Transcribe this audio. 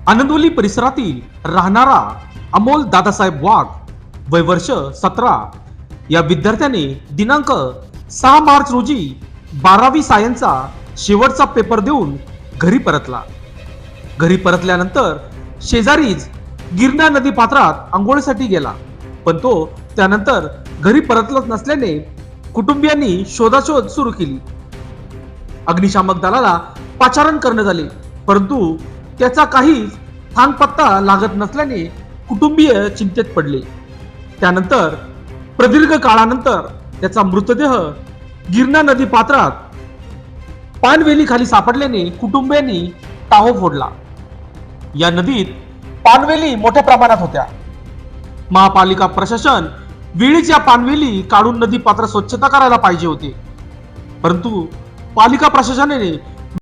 आनंदवली परिसरातील राहणारा अमोल दादासाहेब वाघ, वय वर्ष 17, या विद्यार्थ्याने दिनांक 6 मार्च रोजी 12वी सायन्सचा शेवटचा पेपर देऊन घरी परतला. घरी परतल्यानंतर शेजारीच गिरणा नदी पात्रात आंघोळीसाठी गेला, पण तो त्यानंतर घरी परतलच नसल्याने कुटुंबियांनी शोधाशोध सुरू केली. अग्निशामक दलाला पाचारण करण्यात आले, परंतु त्याचा काहीच थांगपत्ता लागत नसल्याने कुटुंबीय चिंतेत पडले. त्यानंतर प्रदीर्घ काळानंतर त्याचा मृतदेह गिरणा नदी पात्रात पानवेली खाली सापडल्याने कुटुंबियांनी टाहो फोडला. या नदीत पानवेली मोठ्या प्रमाणात होत्या. महापालिका प्रशासन वेळीच या पानवेली काढून नदी पात्र स्वच्छता करायला पाहिजे होते, परंतु पालिका प्रशासनाने